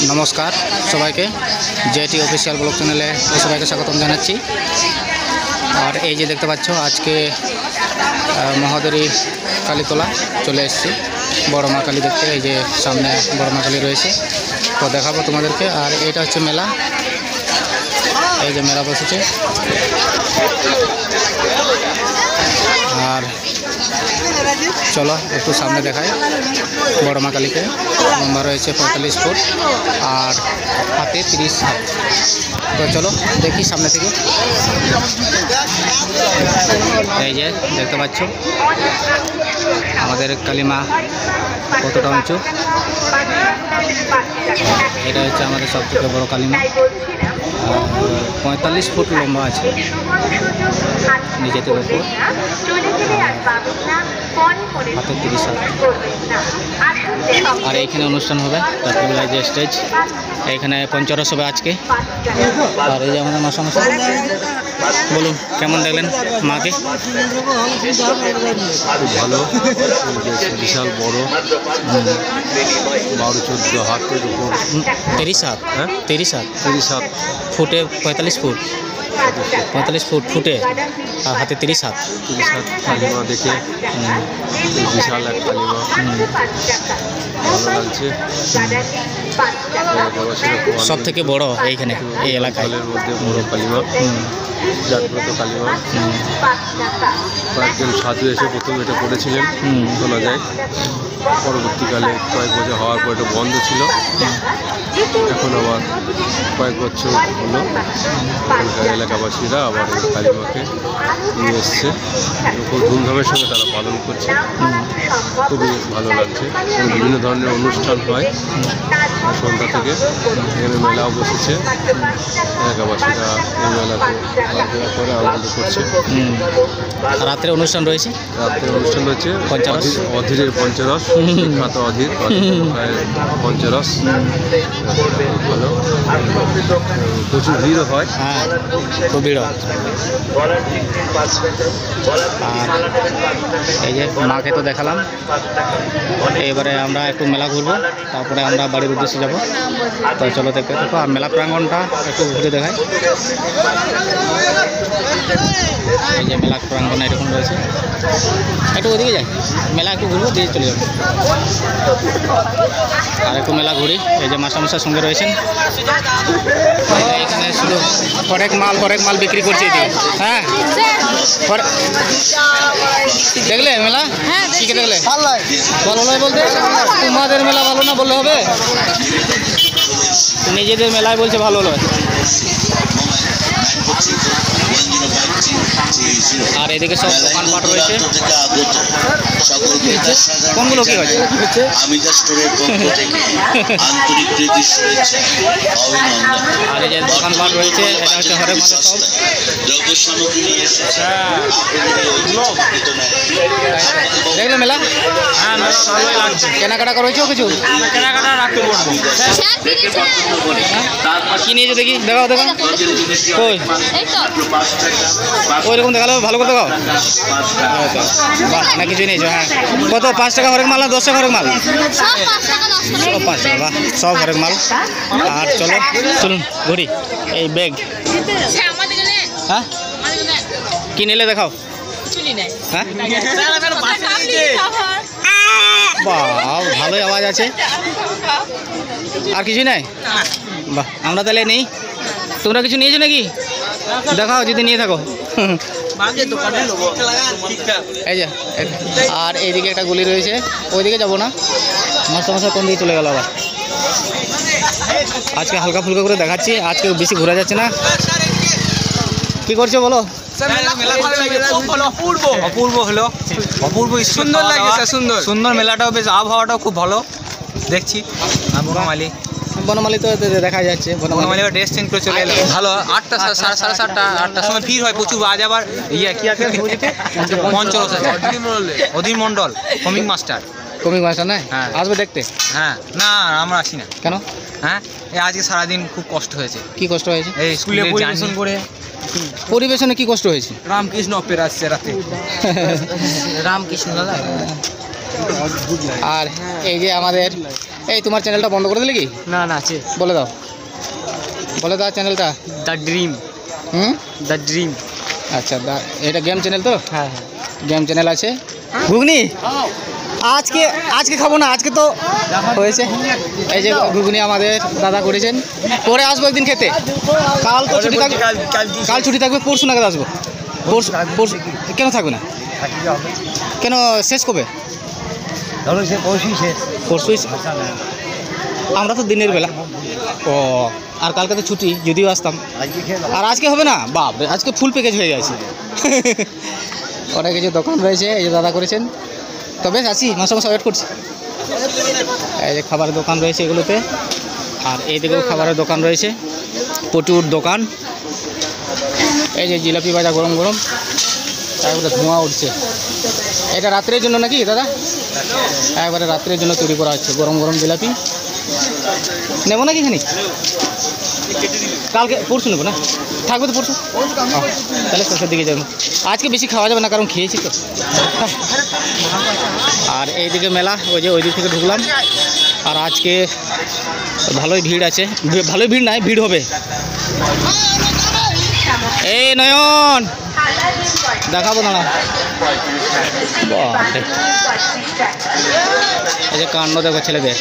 নমস্কার সবাইকে jetty official blog চ্যানেলে সবাইকে স্বাগতম জানাচ্ছি। আর এই যে দেখতে পাচ্ছ আজকে মহাদেরী কালীতলা চলে এসেছি বড় মা কালী দেখতে। এই যে সামনে বড় মা কালী রয়েছে, তো দেখাবো তোমাদেরকে। আর এটা হচ্ছে মেলা, এই যে মেলা বসেছে। আর চলো একটু সামনে দেখায় বড় মা কালীকে। লম্বা রয়েছে 45 ফুট আর হাতে 30 হাত। তো চলো দেখি সামনে থেকে। এই যে দেখতে পাচ্ছ আমাদের কালীমা কতটা উঁচু। এটা হচ্ছে আমাদের সবথেকে বড় কালীমা, 45 ফুট লম্বা আছে নিজেদের উপর, হাতে 30 হাত। আর এইখানে অনুষ্ঠান হবে রাত্রিবেলায়, যে স্টেজ এইখানে পঞ্চরস হবে আজকে। আর এই যে আমাদের মশামশাই, বলুন কেমন দেখলেন মাকে? খুব ভালো, বিশাল বড়, 12-14 হাতের উপর। 30 হাত, হ্যাঁ 30 হাত, 30 হাত ফুটে 45 ফুট, 45 ফুট ফুটে আর হাতে 30 হাত। 30 হাত কালিমা দেখে বিশাল এক কালিমা, ভালো লাগছে। সব থেকে বড় এইখানে এই এলাকায় মধ্যে বড় কালিমা, জাগ্রত কালিমা। কয়েকজন সাধু এসে প্রথম এটা করেছিলেন শোনা যায়, পরবর্তীকালে কয়েক বছর হওয়ার পর এটা বন্ধ ছিল, এখন আবার কয়েক বছর হলো এলাকাবাসীরা আবার এই কালীমাকে নিয়ে এসছে। খুব ধুমধামের সঙ্গে তারা পালন করছে, খুবই ভালো লাগছে। বিভিন্ন ধরনের অনুষ্ঠান হয় সন্ধ্যা থেকে, এখানে মেলাও বসেছে, এলাকাবাসীরা এই মেলাতে ঘোরাফেরা করে আনন্দ করছে। রাত্রে অনুষ্ঠান রয়েছে, রাত্রে অনুষ্ঠান রয়েছে পঞ্চরস, অধীরের পঞ্চরস, বিখ্যাত অধীর পঞ্চরস। ভালো, প্রচুর ভিড়ও হয়। হ্যাঁ খুব ভিড়। আর এই যে মাকে তো দেখালাম, এবারে আমরা একটু মেলা ঘুরবো, তারপরে আমরা বাড়ির উদ্দেশ্যে যাবো। তো চলো দেখতে দেখো। আর মেলা প্রাঙ্গণটা একটু ঘুরে দেখাই। এই যে মেলা প্রাঙ্গণ এরকম রয়েছে, একটু ওদিকে যাই, মেলা একটু ঘুরবো, দিয়ে চলে যাবো। আর একটু মেলা ঘুরি। এই যে মাস্টারমশাই সঙ্গে রয়েছেন, এখানে শুধু হরেক মাল বিক্রি করছে। হ্যাঁ দেখলে মেলা কি দেখলে? ভালো নয় বলতে তোমাদের মেলা ভালো না বললে হবে? নিজেদের মেলায় বলছে ভালো নয়। আর এদিকে সব দোকানপাট রয়েছে। কোনগুলো কি হচ্ছে? আর এই যে দোকানপাট রয়েছে, এটা হচ্ছে হরেক মালের সব। দেখলে মেলা? হ্যাঁ মেলা ভালোই লাগছে। কেনাকাটা করেছো কিছু? কেনাকাটা রাখতে পারবো। কি নিয়েছো দেখি, দেখাও কই ওইরকম দেখালো, ভালো করে দেখাও। বাহ, না কিছুই নিয়েছো? হ্যাঁ কত? 5 টাকা হরেক মাল না 10 টাকা হরেক মাল? সব 5 টাকা। বাহ, সব হরেক মাল। আর চলুন ঘুরি। এই ব্যাগ, হ্যাঁ কি নিলে দেখাও। হ্যাঁ বাহ, ভালোই আওয়াজ আছে। আর কিছুই নাই? বাহ, আমরা তাহলে নেই। তোমরা কিছু নিয়েছো নাকি? দেখাও যদি নিয়ে থাকো। এই যে, আর এইদিকে একটা গলি রয়েছে, ওইদিকে যাবো না। মাস্টারমশাই কোন দিকে চলে গেল আবার? আজকে হালকা ফুলকা করে দেখাচ্ছি, আজকে বেশি ঘোরা যাচ্ছে না। কি করছো বলো? অপূর্ব হলো, অপূর্ব সুন্দর লাগছে, সুন্দর মেলাটাও বেশ, আবহাওয়াটাও খুব ভালো দেখছি। বনমালী তো দেখা যাচ্ছে, বনমালী ড্রেস চেঞ্জ করে চলে এলো। ভালো, 8টা 7:30 8টার সময় ভিড় হয় প্রচুর। আজ আবার কি আছে পঞ্চরস আছে, অধীর মণ্ডল কমিক মাস্টার না? হ্যাঁ আসবে দেখতে। হ্যাঁ না আমরা আসি না। কেন? হ্যাঁ আজকে সারাদিন খুব কষ্ট হয়েছে। কি কষ্ট হয়েছে? এই স্কুলে পরিবেশন করে। পরিবেশনে কি কষ্ট হয়েছে? রামকৃষ্ণ অপেরা আসছে রাতে। রামকৃষ্ণ দাদা। আর এই যে আমাদের এই তোমার চ্যানেলটা বন্ধ করে দিলে কি? না না আছে, বলে দাও চ্যানেলটা। The dream. The dream. আচ্ছা এটা গেম চ্যানেল তো? হ্যাঁ গেম চ্যানেল আছে। ঘুগনি আজকে খাবো না, আজকে তো হয়েছে। এই যে ঘুগনি আমাদের দাদা করেছেন, পরে আসবো একদিন খেতে। কাল তো ছুটি থাকবে, কাল ছুটি থাকবে, পরশু নাগাদ আসবো। পরশু কেন থাকবে না? কেন, শেষ কবে? পরশুই। আমরা তো দিনের বেলা। ও, আর কালকে তো ছুটি, যদিও আসতাম। আর আজকে হবে না? বাপ, আজকে ফুল প্যাকেজ হয়ে গেছে। অনেক কিছু দোকান রয়েছে, এই যে দাদা করেছেন। তো বেশ আছি, মাসে ওয়েট করছি। এই যে খাবারের দোকান রয়েছে এগুলোতে, আর এইদিকেও খাবারের দোকান রয়েছে, প্রচুর দোকান। এই যে জিলাপি ভাজা গরম গরম, একবারে ধোঁয়া উঠছে। এটা রাত্রের জন্য নাকি দাদা? একবারে রাত্রের জন্য তৈরি করা হচ্ছে গরম গরম জিলাপি। নেবো নাকি খানি? কালকে পরশু নেবো না? থাকবে তো পরশু? তাহলে শেষের দিকে যাবো। আজকে বেশি খাওয়া যাবে না, কারণ খেয়েছি তো। আর এইদিকে মেলা, ওই যে ওই দিক থেকে ঢুকলাম। আর আজকে ভালোই ভিড় আছে, ভালোই ভিড় নাই, ভিড় হবে। এই নয়ন দেখাবো না, এই যে কাণ্ড দেখো ছেলেদের।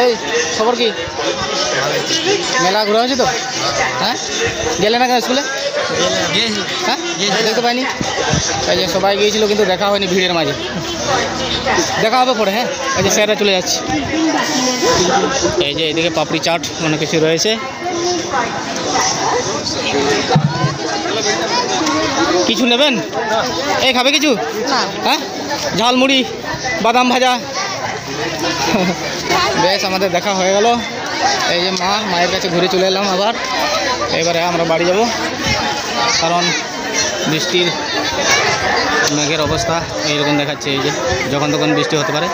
এই খবর কি? মেলা ঘোরা হয়েছে তো? হ্যাঁ, গেলে না কেন স্কুলে? হ্যাঁ, দেখতে পাইনি। এই যে সবাই গিয়েছিল, কিন্তু দেখা হয়নি ভিড়ের মাঝে। দেখা হবে পরে। হ্যাঁ, এই যে স্যাররা চলে যাচ্ছে। এই যে এদিকে পাপড়ি চাট অনেক কিছু রয়েছে। কিছু নেবেন? এই খাবে কিছু? হ্যাঁ, ঝালমুড়ি, বাদাম ভাজা। বেশ, আমাদের দেখা হয়ে গেল। এই যে মায়ের কাছে ঘুরে চলে এলাম আবার। এবারে আমরা বাড়ি যাব, কারণ বৃষ্টির মেঘের অবস্থা এইরকম দেখাচ্ছে। এই যে যখন তখন বৃষ্টি হতে পারে,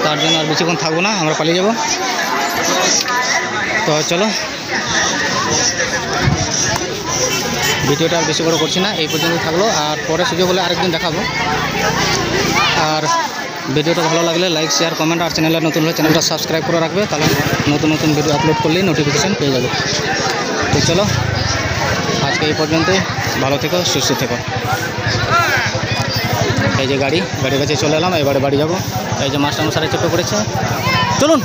তার জন্য আর বেশিক্ষণ থাকবো না, আমরা পালিয়ে যাব। তো চলো, ভিডিওটা আর বেশি বড় করছি না, এই পর্যন্ত থাকলো। আর পরে সুযোগ হলে আরেকদিন দেখাবো। আর ভিডিওটা ভালো লাগলে লাইক, শেয়ার, কমেন্ট, আর চ্যানেলে নতুন হলে চ্যানেলটা সাবস্ক্রাইব করে রাখবে, তাহলে নতুন নতুন ভিডিও আপলোড করলেই নোটিফিকেশান পেয়ে যাবে। তো চলো, আজকে এই পর্যন্তই। ভালো থেকো, সুস্থ থেকো। এই যে গাড়ির কাছে চলে এলাম, এবারে বাড়ি যাব। এই যে মাস্টারমশাই চেপে পড়েছে, চলুন।